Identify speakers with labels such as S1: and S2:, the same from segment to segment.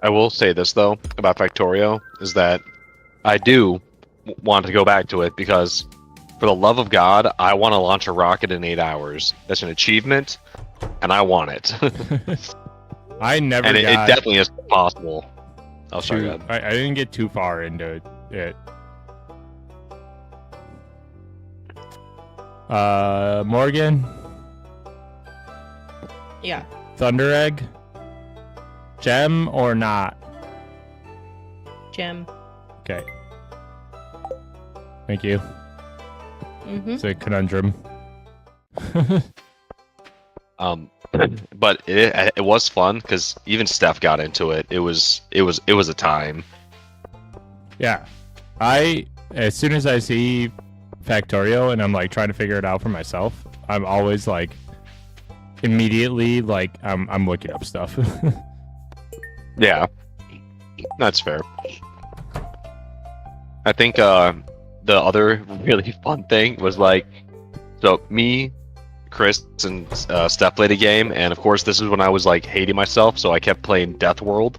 S1: I will say this though about Factorio is that I do want to go back to it because, for the love of God, I want to launch a rocket in 8 hours. That's an achievement, and I want it.
S2: I never
S1: and it
S2: got
S1: definitely is possible. Oh, sorry.
S2: too, I didn't get too far into it. Morgan,
S3: Yeah.
S2: Thunder Egg, gem or not?
S3: Gem.
S2: Okay. Thank you.
S3: Mm-hmm.
S2: It's a conundrum.
S1: But it was fun because even Steph got into it. It was a time.
S2: Yeah. As soon as I see Factorio and I'm like trying to figure it out for myself, I'm always like immediately like I'm looking up stuff.
S1: Yeah, that's fair. I think the other really fun thing was like, so me, Chris, and Steph played a game, and of course this is when I was like hating myself, so I kept playing Death World,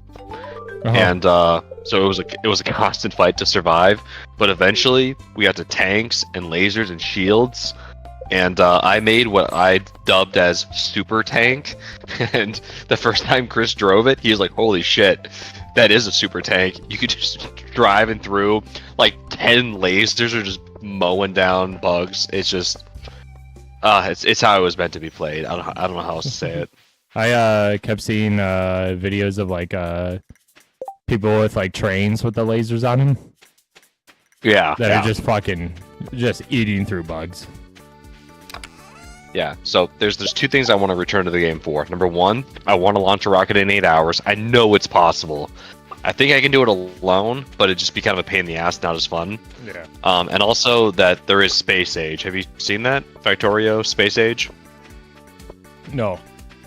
S1: and so it was a constant fight to survive. But eventually we got to tanks and lasers and shields, and I made what I dubbed as Super Tank. And the first time Chris drove it, he was like, "Holy shit, that is a super tank! You could just driving through like 10 lasers are just mowing down bugs." It's just, it's how it was meant to be played. I don't know how else to say it.
S2: I kept seeing videos of like people with like trains with the lasers on them.
S1: Yeah,
S2: that
S1: yeah.
S2: are just eating through bugs.
S1: Yeah, so there's two things I want to return to the game for. Number one, I want to launch a rocket in 8 hours. I know it's possible. I think I can do it alone, but it'd just be kind of a pain in the ass, not as fun.
S2: Yeah.
S1: And also that there is Space Age. Have you seen that? Factorio Space Age?
S2: No.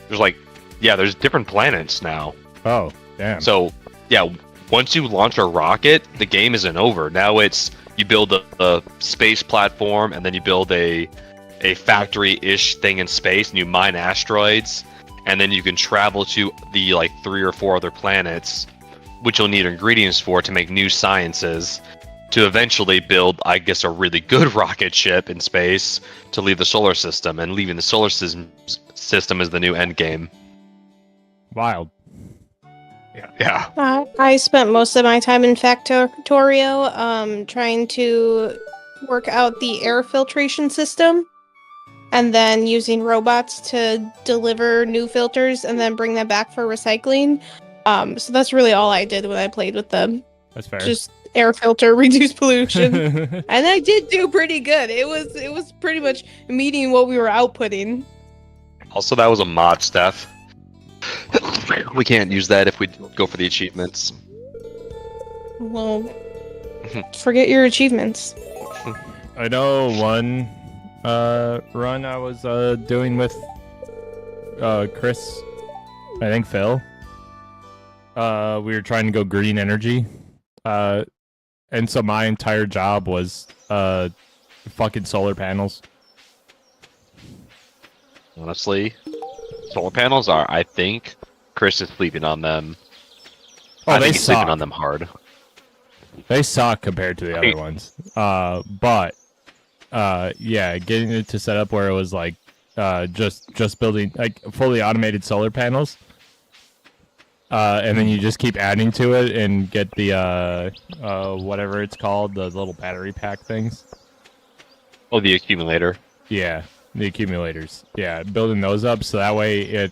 S1: There's different planets now.
S2: Oh, damn.
S1: So, yeah, once you launch a rocket, the game isn't over. Now it's, you build a space platform, and then you build a factory-ish thing in space, and you mine asteroids, and then you can travel to the like 3 or 4 other planets, which you'll need ingredients for to make new sciences, to eventually build, I guess, a really good rocket ship in space to leave the solar system, and leaving the solar system is the new end game.
S2: Wild.
S1: Yeah.
S3: I spent most of my time in Factorio, trying to work out the air filtration system, and then using robots to deliver new filters and then bring them back for recycling. So that's really all I did when I played with them.
S2: That's fair.
S3: Just air filter, reduce pollution. And I did do pretty good. It was pretty much meeting what we were outputting.
S1: Also, that was a mod, Steph. We can't use that if we go for the achievements.
S3: Well, forget your achievements.
S2: I know one run I was doing with Chris, I think Phil. We were trying to go green energy, and so my entire job was fucking solar panels.
S1: Honestly, solar panels are, I think Chris is sleeping on them.
S2: Oh,
S1: I
S2: they
S1: think he's sleeping
S2: suck.
S1: on them hard.
S2: They suck compared to the other ones. But yeah, getting it to set up where it was like just building like fully automated solar panels. And then you just keep adding to it and get the whatever it's called, the little battery pack things.
S1: Oh, the accumulator.
S2: Yeah, the accumulators. Yeah, building those up so that way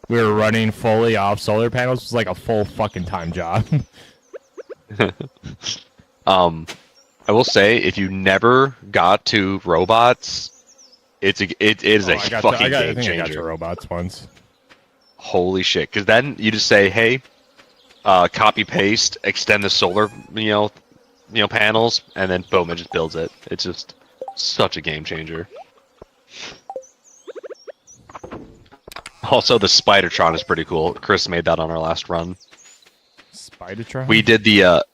S2: we were running fully off solar panels was like a full fucking time job.
S1: I will say, if you never got to robots, it is a fucking game changer.
S2: I got to robots once.
S1: Holy shit! Because then you just say, "Hey, copy paste, extend the solar, panels," and then boom, it just builds it. It's just such a game changer. Also, the Spidertron is pretty cool. Chris made that on our last run.
S2: Spidertron?
S1: We did the,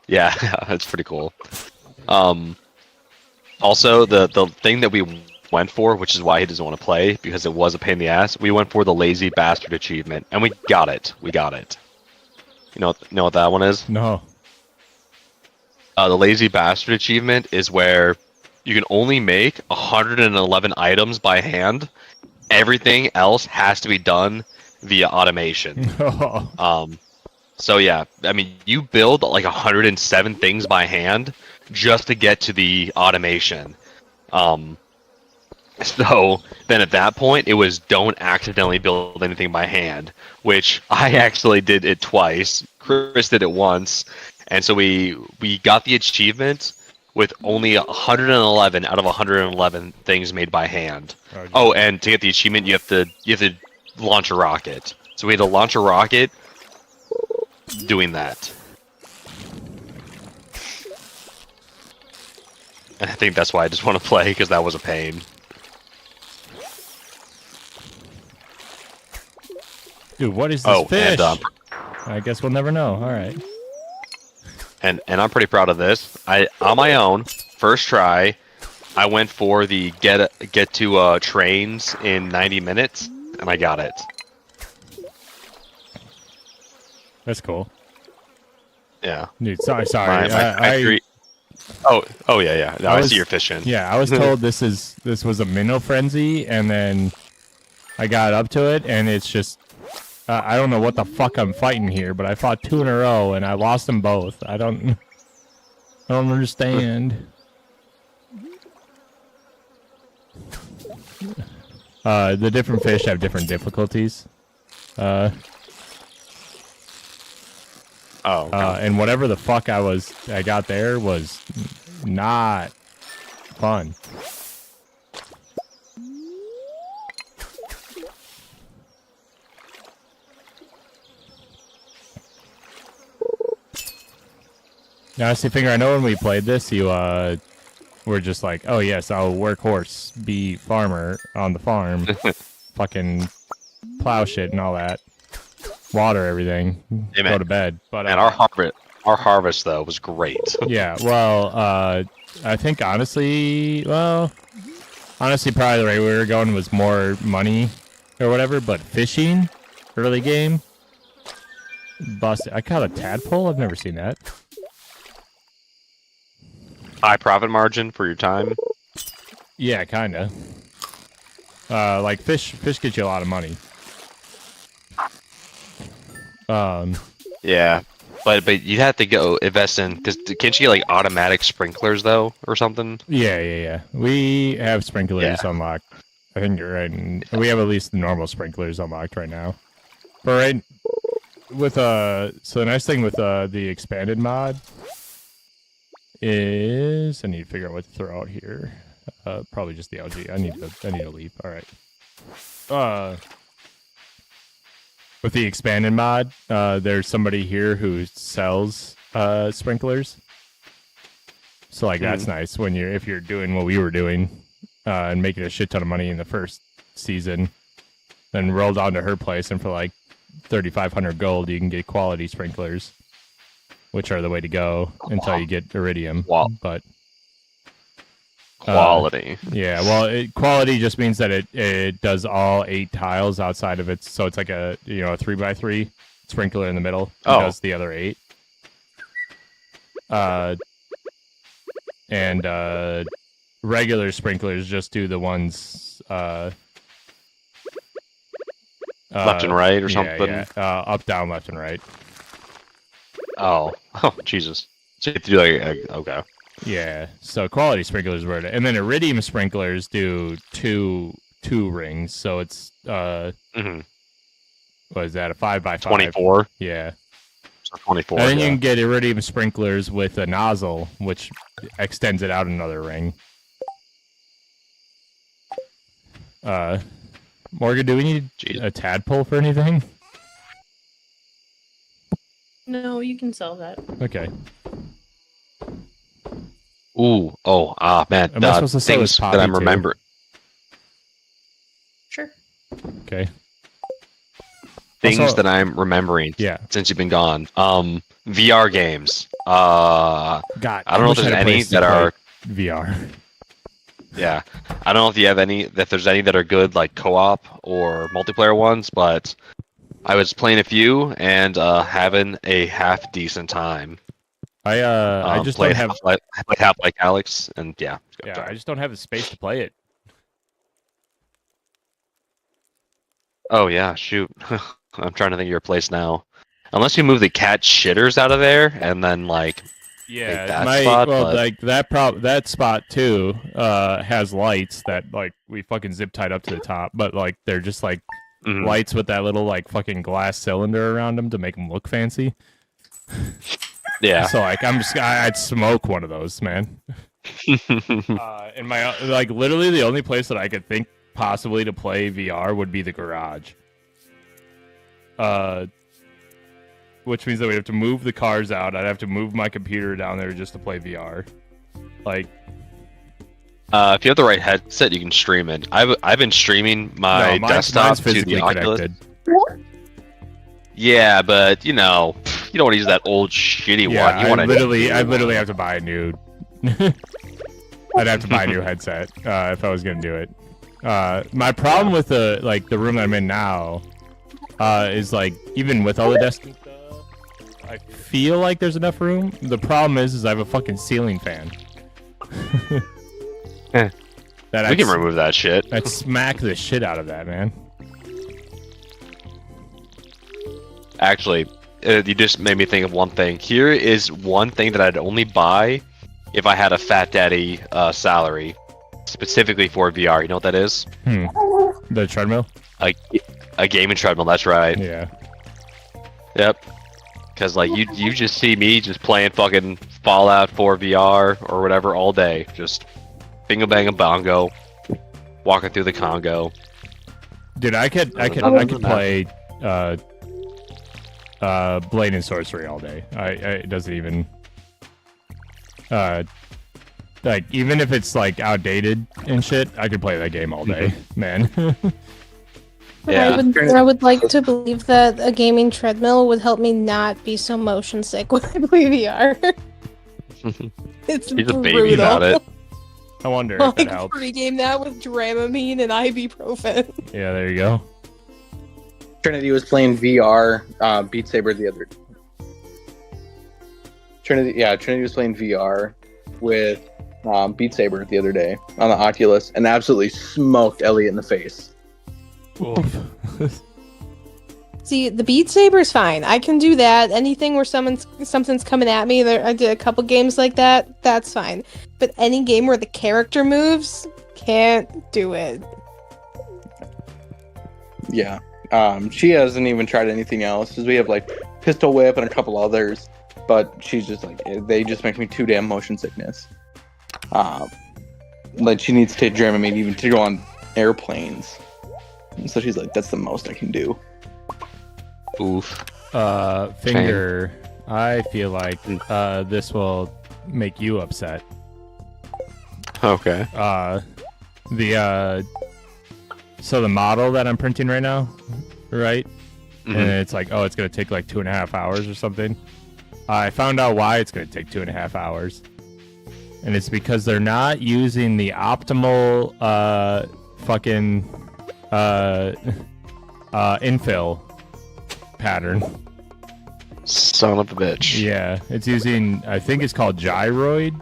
S1: yeah, it's pretty cool. Also, the thing that we went for, which is why he doesn't want to play, because it was a pain in the ass, we went for the lazy bastard achievement, and we got it. We got it. Know what that one is?
S2: No.
S1: The lazy bastard achievement is where you can only make 111 items by hand. Everything else has to be done via automation. So yeah, I mean, you build like 107 things by hand just to get to the automation. So then at that point, it was don't accidentally build anything by hand, which I actually did it twice. Chris did it once, and so we got the achievement with only 111 out of 111 things made by hand. Oh, and to get the achievement, you have to launch a rocket. So we had to launch a rocket doing that. And I think that's why I just want to play, because that was a pain.
S2: Dude, what is this fish?
S1: And,
S2: I guess we'll never know. All right.
S1: And I'm pretty proud of this. On my own, first try, I went for the get to trains in 90 minutes, and I got it.
S2: That's cool.
S1: Yeah.
S2: Dude, sorry.
S1: Oh yeah. No, I see you're fishing.
S2: Yeah, I was told this was a minnow frenzy, and then I got up to it, and it's just I don't know what the fuck I'm fighting here, but I fought 2 in a row, and I lost them both. I don't understand. The different fish have different difficulties. And whatever the fuck I got there was not fun. Now, see, Finger, I know when we played this, you were just like, oh yes, I'll work horse, be farmer on the farm, fucking plow shit and all that, water everything, go to bed. But
S1: and our harvest though was great.
S2: Yeah, well, I think honestly, probably the way we were going was more money or whatever. But fishing, early game, busted. I caught a tadpole. I've never seen that.
S1: High profit margin for your time.
S2: Yeah, kinda. Like fish get you a lot of money.
S1: Yeah, but you have to go invest in, because can't you get like automatic sprinklers though or something?
S2: Yeah. We have sprinklers unlocked. I think you're right. And we have at least the normal sprinklers unlocked right now. But right with so the nice thing with the expanded mod is I need to figure out what to throw out here. Probably just the algae. I need to leave. All right. With the expanded mod, there's somebody here who sells sprinklers. So like that's nice when if you're doing what we were doing and making a shit ton of money in the first season, then roll down to her place and for like 3,500 gold you can get quality sprinklers, which are the way to go until you get iridium.
S1: Wow.
S2: But
S1: quality.
S2: Yeah, well, quality just means that it does all 8 tiles outside of it, so it's like a 3x3 sprinkler in the middle. It does the other 8. And regular sprinklers just do the ones
S1: left and right or something.
S2: Yeah, up, down, left, and right.
S1: Oh, Jesus! So you have to do like okay.
S2: Yeah, so quality sprinklers were it, and then iridium sprinklers do two rings, so it's what is that, a 5x5?
S1: 24.
S2: Yeah,
S1: so 24.
S2: And then you can get iridium sprinklers with a nozzle, which extends it out another ring. Morgan, do we need a tadpole for anything?
S4: No, you can sell that.
S2: Okay.
S1: Ooh, man.
S2: Am I supposed to sell this
S1: things that
S2: poppy
S1: I'm
S2: too?
S1: remembering.
S4: Sure.
S2: Okay.
S1: Things
S2: Also,
S1: that I'm remembering.
S2: Yeah.
S1: Since you've been gone. VR games.
S2: God,
S1: I don't know if there's any that are
S2: VR.
S1: Yeah, I don't know if you have any. If there's any that are good, like co-op or multiplayer ones, but I was playing a few and having a half decent time.
S2: I just don't have.
S1: Played half like Alex, and yeah.
S2: Yeah, I just don't have the space to play it.
S1: Oh yeah, shoot. I'm trying to think of your place now. Unless you move the cat shitters out of there, and then like
S2: Yeah,
S1: that spot, but...
S2: like that spot too has lights that like we fucking zip tied up to the top, but like they're just like lights with that little like fucking glass cylinder around them to make them look fancy.
S1: Yeah.
S2: So like I'd smoke one of those, man. In my like literally the only place that I could think possibly to play VR would be the garage. Which means that we'd have to move the cars out. I'd have to move my computer down there just to play VR. Like,
S1: if you have the right headset, you can stream it. I've been streaming my desktop to the Oculus. Yeah, but you know, you don't want to use that old shitty one. You want to
S2: I literally have to buy a new. I'd have to buy a new headset if I was gonna do it. My problem with the room that I'm in now is like even with all the desks and stuff, I feel like there's enough room. The problem is I have a fucking ceiling fan.
S1: We can remove that shit.
S2: I'd smack the shit out of that, man.
S1: Actually, you just made me think of one thing. Here is one thing that I'd only buy if I had a Fat Daddy salary, specifically for VR. You know what that is?
S2: The treadmill?
S1: A gaming treadmill, that's right.
S2: Yeah.
S1: Yep. Because, like, you just see me just playing fucking Fallout 4 VR or whatever all day. Just bingo bang a bongo, walking through the Congo.
S2: Dude, I could play Blade and Sorcery all day. It doesn't even like even if it's like outdated and shit, I could play that game all day, man.
S1: Yeah.
S3: I would like to believe that a gaming treadmill would help me not be so motion sick when I play VR. It's
S1: He's a
S3: brutal.
S1: baby about it.
S2: I wonder if it helps.
S3: Pregame that with Dramamine and ibuprofen.
S2: Yeah, there you go.
S5: Trinity was playing VR Beat Saber the other. Trinity was playing VR with Beat Saber the other day on the Oculus and absolutely smoked Elliot in the face.
S3: See, the Beat Saber's fine. I can do that. Anything where something's coming at me, I did a couple games like that. That's fine. But any game where the character moves, can't do it.
S5: Yeah. She hasn't even tried anything else because we have like Pistol Whip and a couple others, but she's just like they just make me too damn motion sickness. Like she needs to take Dramamine even to go on airplanes. And so she's like, that's the most I can do.
S1: Oof.
S2: Finger, I feel like this will make you upset.
S1: Okay.
S2: So the model that I'm printing right now, right?
S1: Mm-hmm.
S2: And it's like, oh, it's gonna take like 2.5 hours or something. I found out why it's gonna take 2.5 hours, and it's because they're not using the optimal fucking infill pattern.
S1: Son of a bitch.
S2: Yeah, it's using, I think it's called gyroid,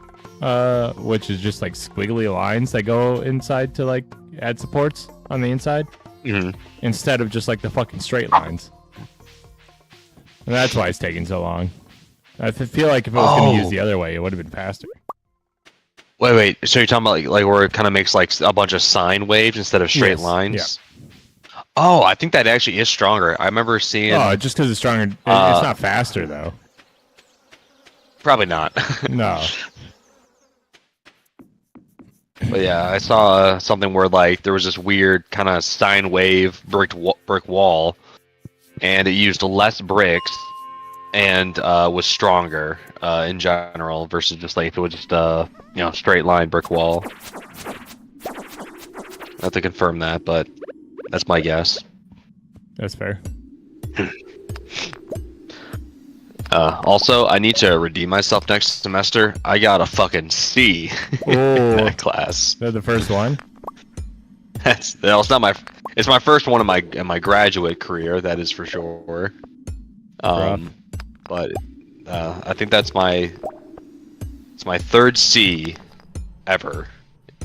S2: which is just like squiggly lines that go inside to like add supports on the inside, instead of just like the fucking straight lines. And that's why it's taking so long. I feel like if it was going to use the other way, it would have been faster.
S1: Wait. So you're talking about like where it kind of makes like a bunch of sine waves instead of straight lines?
S2: Yeah.
S1: Oh, I think that actually is stronger. I remember seeing.
S2: Oh, just because it's stronger, it's not faster though.
S1: Probably not.
S2: No.
S1: But yeah, I saw something where like there was this weird kind of sine wave brick wall, and it used less bricks and was stronger in general versus just like if it was just straight line brick wall. I have to confirm that, but that's my guess.
S2: That's fair.
S1: Also, I need to redeem myself next semester. I got a fucking C in that class.
S2: They're the first one?
S1: It's not It's my first one in my graduate career. That is for sure.
S2: Rough.
S1: But I think it's my third C ever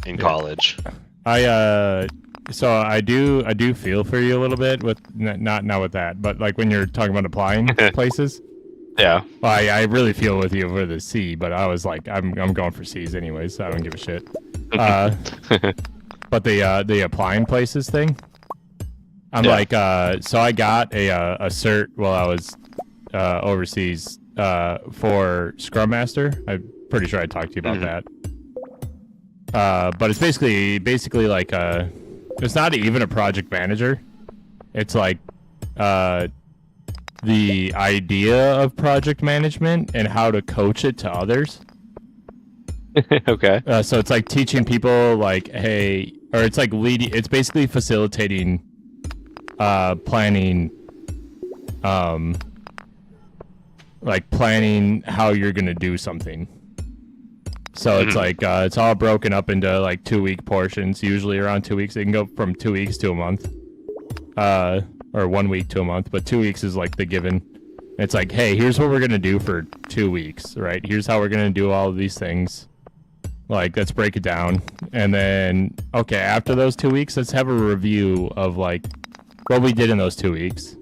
S1: in college.
S2: So I do feel for you a little bit with not with that, but like when you're talking about applying places.
S1: Yeah.
S2: Well, I really feel with you for the C, but I was like, I'm going for C's anyways, so I don't give a shit. But the applying places thing, I'm like, so I got a cert while I was overseas for Scrum Master. I'm pretty sure I talked to you about that. But it's basically like it's not even a project manager. It's like the idea of project management and how to coach it to others.
S1: Okay.
S2: So it's like teaching people like, hey, or it's like leading. It's basically facilitating planning, like planning how you're gonna do something. So it's like it's all broken up into like 2-week portions, usually around 2 weeks. It can go from 2 weeks to a month, or 1 week to a month, but 2 weeks is like the given. It's like, hey, here's what we're gonna do for 2 weeks, right? Here's how we're gonna do all of these things. Like, let's break it down, and then okay, after those 2 weeks, let's have a review of like what we did in those 2 weeks.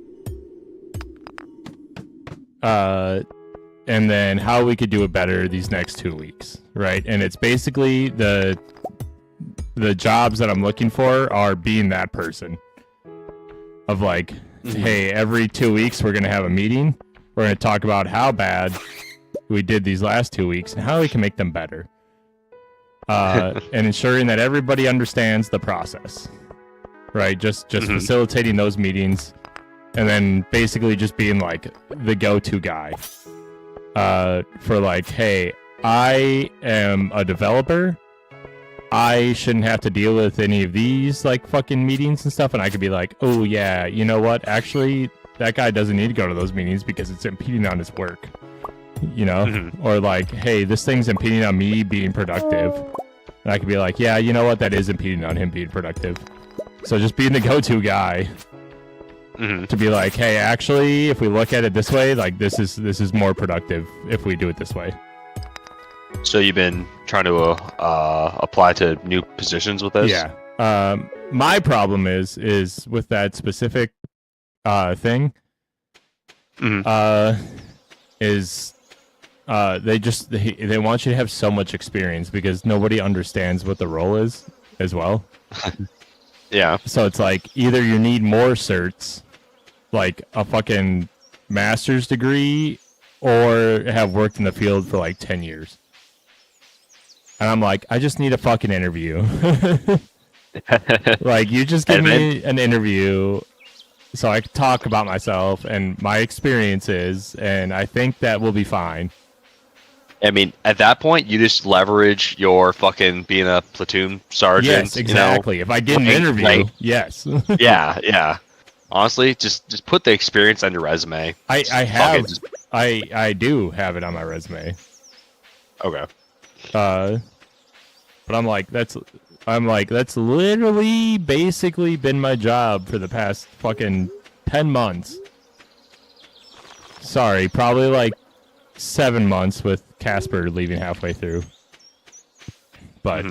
S2: And then how we could do it better these next 2 weeks, right? And it's basically the jobs that I'm looking for are being that person of like, hey, every 2 weeks we're gonna have a meeting. We're gonna talk about how bad we did these last 2 weeks and how we can make them better, and ensuring that everybody understands the process, right? Just facilitating those meetings, and then basically just being like the go-to guy. For like, hey, I am a developer. I shouldn't have to deal with any of these like fucking meetings and stuff. And I could be like, oh yeah, you know what? Actually, that guy doesn't need to go to those meetings because it's impeding on his work. You know? Or like, hey, this thing's impeding on me being productive. And I could be like, yeah, you know what? That is impeding on him being productive. So just being the go-to guy. To be like, hey, actually, if we look at it this way, like this is more productive if we do it this way.
S1: So you've been trying to apply to new positions with this?
S2: Yeah. My problem is with that specific thing. Is they want you to have so much experience because nobody understands what the role is as well.
S1: Yeah.
S2: So it's like either you need more certs, like a fucking master's degree, or have worked in the field for like 10 years. And I'm like, I just need a fucking interview. Like, you just give me an interview so I can talk about myself and my experiences, and I think that will be fine.
S1: I mean, at that point, you just leverage your fucking being a platoon sergeant.
S2: Yes, exactly.
S1: You know,
S2: if I get an interview, yes.
S1: yeah. Honestly, just put the experience on your resume.
S2: I do have it on my resume.
S1: Okay.
S2: But I'm like, that's literally basically been my job for the past fucking 10 months. Sorry, probably like 7 months with Casper leaving halfway through. But,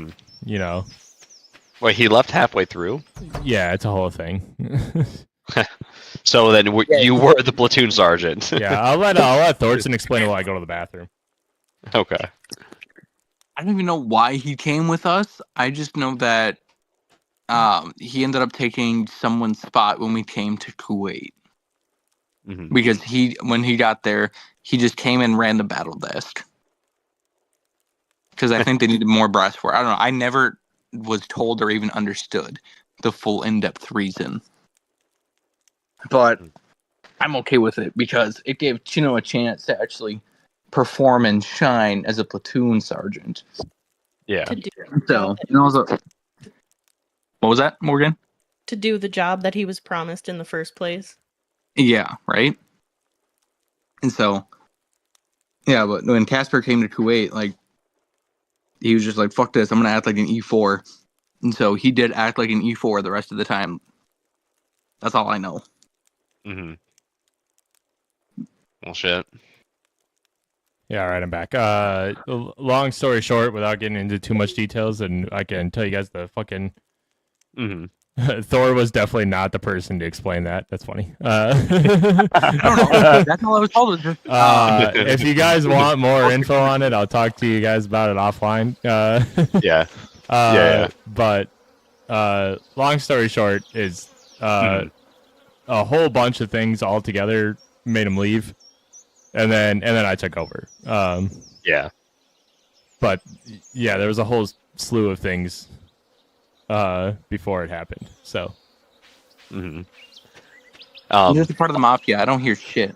S2: you know.
S1: Wait, he left halfway through?
S2: Yeah, it's a whole thing.
S1: So then you were the platoon sergeant.
S2: Yeah, I'll let Thorson explain it while I go to the bathroom.
S1: Okay.
S5: I don't even know why he came with us. I just know that he ended up taking someone's spot when we came to Kuwait. Because when he got there, he just came and ran the battle desk. Because I think they needed more brass for it. I don't know. I never was told or even understood the full in-depth reason. But I'm okay with it because it gave Chino a chance to actually perform and shine as a platoon sergeant.
S1: Yeah.
S5: So, what was that, Morgan?
S4: To do the job that he was promised in the first place.
S5: Yeah, right? And so, yeah, but when Casper came to Kuwait, like, he was just like, fuck this, I'm going to act like an E4. And so he did act like an E4 the rest of the time. That's all I know.
S1: Mm-hmm. Well, shit.
S2: Yeah, all right, I'm back. Long story short, without getting into too much details, and I can tell you guys the fucking
S1: Mm-hmm.
S2: Thor was definitely not the person to explain that. That's funny.
S5: I don't know. That's all I was told. Was just,
S2: If you guys want more info on it, I'll talk to you guys about it offline.
S1: Yeah. Yeah.
S2: But long story short is a whole bunch of things all together made him leave, and then I took over.
S1: Yeah.
S2: But yeah, there was a whole slew of things before it happened. So.
S1: Mm-hmm.
S5: I'm just a part of the mafia. I don't hear shit.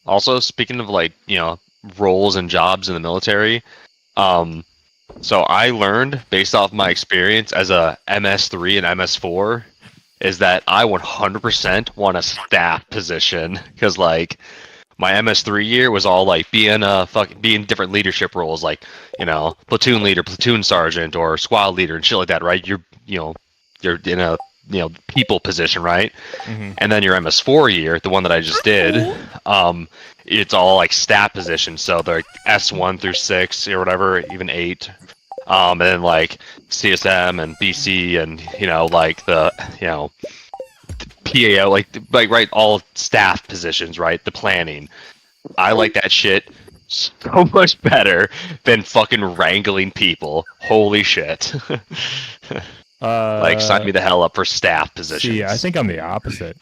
S1: Also, speaking of like, roles and jobs in the military, so I learned based off my experience as a MS3 and MS4 is that I 100% want a staff position because like my MS3 year was all like being different leadership roles like, platoon leader, platoon sergeant, or squad leader and shit like that, right? You're in a people position, right?
S2: Mm-hmm.
S1: And then your MS4 year, the one that I just did, it's all like staff positions. So they're S1 through 6 or whatever, even 8. And then like CSM and BC and like the PAO, like right, all staff positions, right? The planning. I like that shit so much better than fucking wrangling people. Holy shit. Like, sign me the hell up for staff positions.
S2: See, I think I'm the opposite.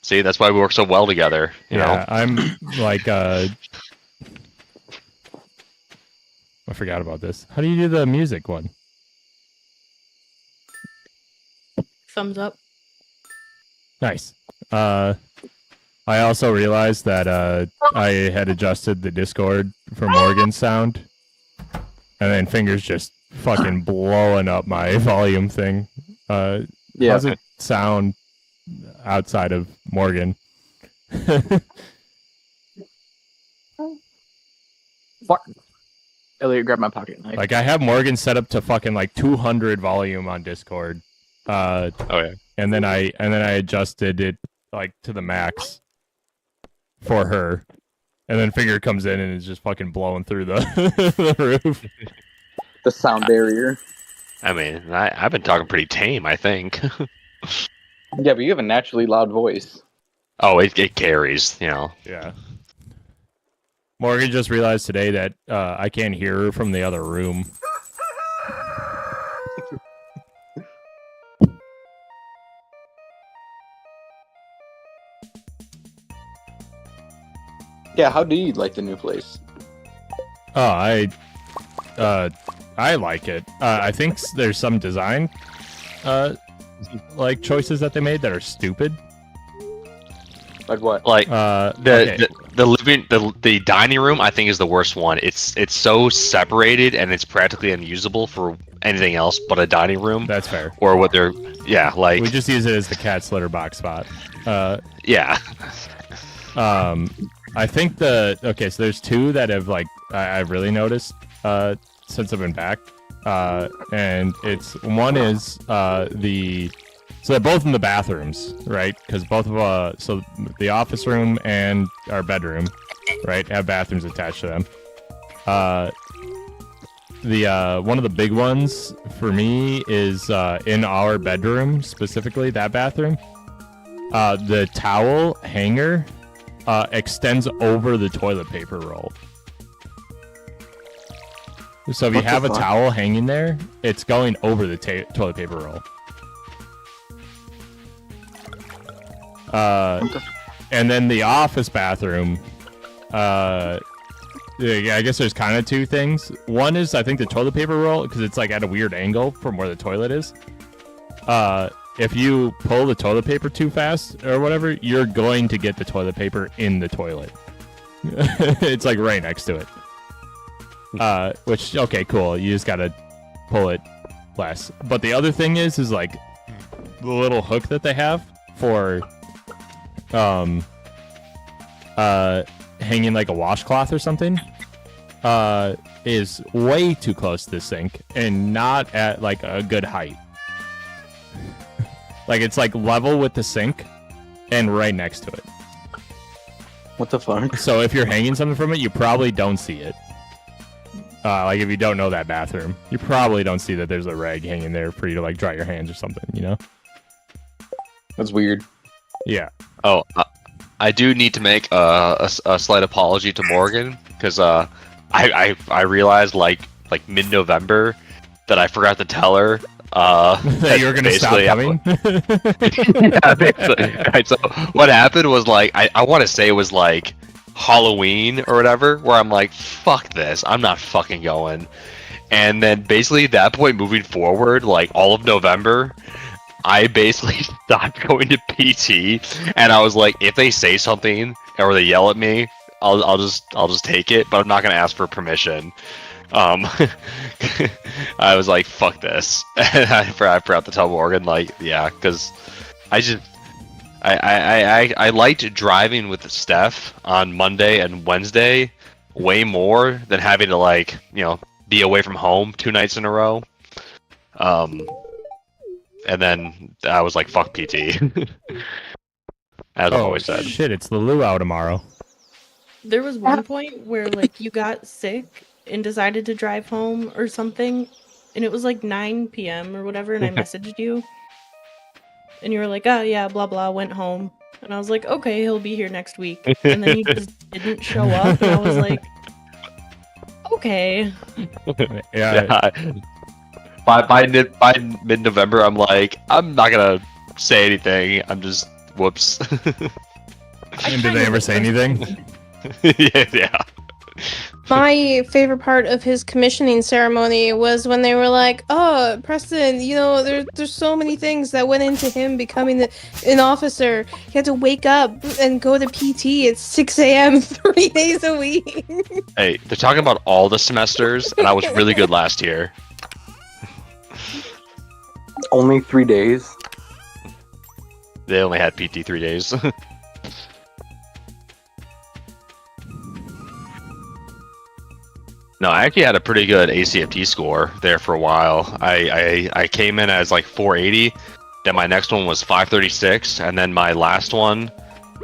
S1: See, that's why we work so well together. You know?
S2: I'm like, I forgot about this. How do you do the music one?
S4: Thumbs up.
S2: Nice. I also realized that I had adjusted the Discord for Morgan's sound, and then Fingers just fucking blowing up my volume thing.
S5: Yeah.
S2: How's it sound outside of Morgan?
S5: Fuck. Elliot, grab my pocket knife.
S2: Like I have Morgan set up to fucking like 200 volume on Discord.
S1: Oh yeah.
S2: And then I adjusted it like to the max for her. And then Finger comes in and is just fucking blowing through the, the roof.
S5: The sound barrier.
S1: I mean, I've been talking pretty tame, I think.
S5: Yeah, but you have a naturally loud voice.
S1: Oh, it carries,
S2: Yeah. Morgan just realized today that I can't hear her from the other room.
S5: Yeah, how do you like the new place?
S2: Oh, I like it. I think there's some design like choices that they made that are stupid.
S5: Like what?
S1: Like
S2: Okay.
S1: the dining room, I think, is the worst one. It's so separated and it's practically unusable for anything else but a dining room.
S2: That's fair.
S1: Or what they're like
S2: We just use it as the cat's litter box spot.
S1: yeah.
S2: I think so there's two that have like I've really noticed since I've been back, and one is so they're both in the bathrooms, right? Because both of so the office room and our bedroom, right, have bathrooms attached to them. The one of the big ones for me is in our bedroom, specifically that bathroom. The towel hanger extends over the toilet paper roll. So if you have a towel hanging there, it's going over the toilet paper roll. And then the office bathroom, I guess there's kind of two things. One is, I think, the toilet paper roll, because it's like at a weird angle from where the toilet is. If you pull the toilet paper too fast or whatever, you're going to get the toilet paper in the toilet. It's like right next to it. Which, okay, cool. You just gotta pull it less. But the other thing is like the little hook that they have for hanging like a washcloth or something is way too close to the sink and not at like a good height. Like it's like level with the sink, and right next to it.
S5: What the fuck?
S2: So if you're hanging something from it, you probably don't see it. Like if you don't know that bathroom, you probably don't see that there's a rag hanging there for you to like dry your hands or something, you know?
S5: That's weird.
S2: Yeah.
S1: Oh, I do need to make a slight apology to Morgan because I realized like mid-November that I forgot to tell her
S2: that you were gonna stop coming.
S1: Yeah, basically. Right, so what happened was like I want to say it was like Halloween or whatever, where I'm like, fuck this, I'm not fucking going. And then basically at that point moving forward, like all of November, I basically stopped going to PT, and I was like, if they say something or they yell at me, I'll just take it, but I'm not gonna ask for permission. I was like, fuck this. And I forgot to tell Morgan, like, yeah, because I liked driving with Steph on Monday and Wednesday way more than having to, like, you know, be away from home 2 nights in a row. And then I was like, fuck PT. As I've always said.
S2: Shit, it's the luau tomorrow.
S4: There was one point where like you got sick and decided to drive home or something, and it was like 9 p.m. or whatever, and I messaged you, and you were like, oh yeah, blah blah, went home, and I was like, okay, he'll be here next week, and then he just didn't show up, and I was like, okay.
S2: Yeah.
S1: By mid-November, I'm like, I'm not gonna say anything. I'm just whoops.
S2: And did they ever say anything?
S1: Yeah.
S3: My favorite part of his commissioning ceremony was when they were like, "Oh, Preston, you know, there's so many things that went into him becoming an officer. He had to wake up and go to PT at 6 a.m. 3 days a week."
S1: Hey, they're talking about all the semesters, and I was really good last year.
S5: Only 3 days.
S1: They only had PT 3 days. No, I actually had a pretty good ACFT score there for a while. I came in as like 480, then my next one was 536, and then my last one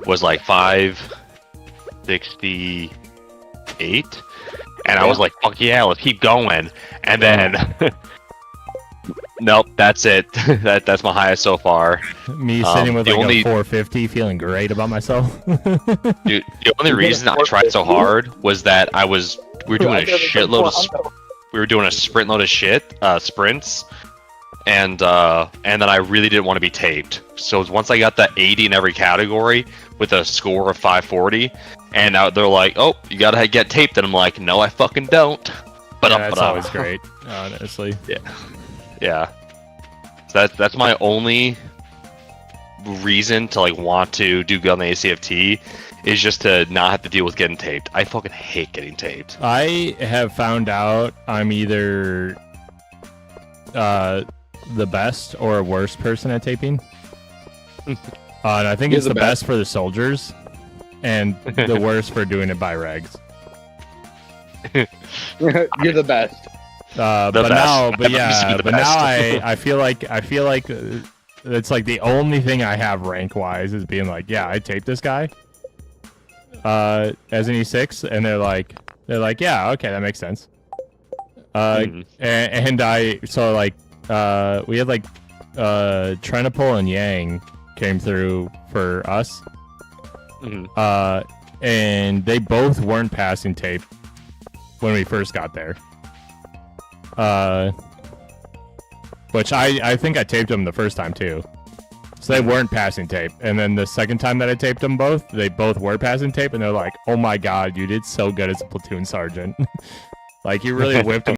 S1: was like 568. And I was like, fuck yeah, let's keep going. And then nope, that's it. That's my highest so far.
S2: Me sitting with like a 450, feeling great about myself.
S1: Dude, the only reason I tried so hard was that we were doing a shitload of we were doing a sprint load of sprints, and then I really didn't want to be taped. So once I got the 80 in every category with a score of 540, and they're like, "Oh, you gotta get taped," and I'm like, "No, I fucking don't." But
S2: yeah, that's always great, honestly.
S1: Yeah. So that's my only reason to like want to do good on the ACFT. Is just to not have to deal with getting taped. I fucking hate getting taped.
S2: I have found out I'm either the best or worst person at taping. And I think it's the best for the soldiers, and the worst for doing it by regs.
S5: You're the best.
S2: But now I feel like it's like the only thing I have rank wise is being like, yeah, I taped this guy. As an E6, and they're like, yeah, okay, that makes sense. And I we had like Trenipol and Yang came through for us, and they both weren't passing tape when we first got there. Which I think I taped them the first time too. So they weren't passing tape, and then the second time that I taped them both, they both were passing tape, and they're like, "Oh my god, you did so good as a platoon sergeant! Like you really whipped them."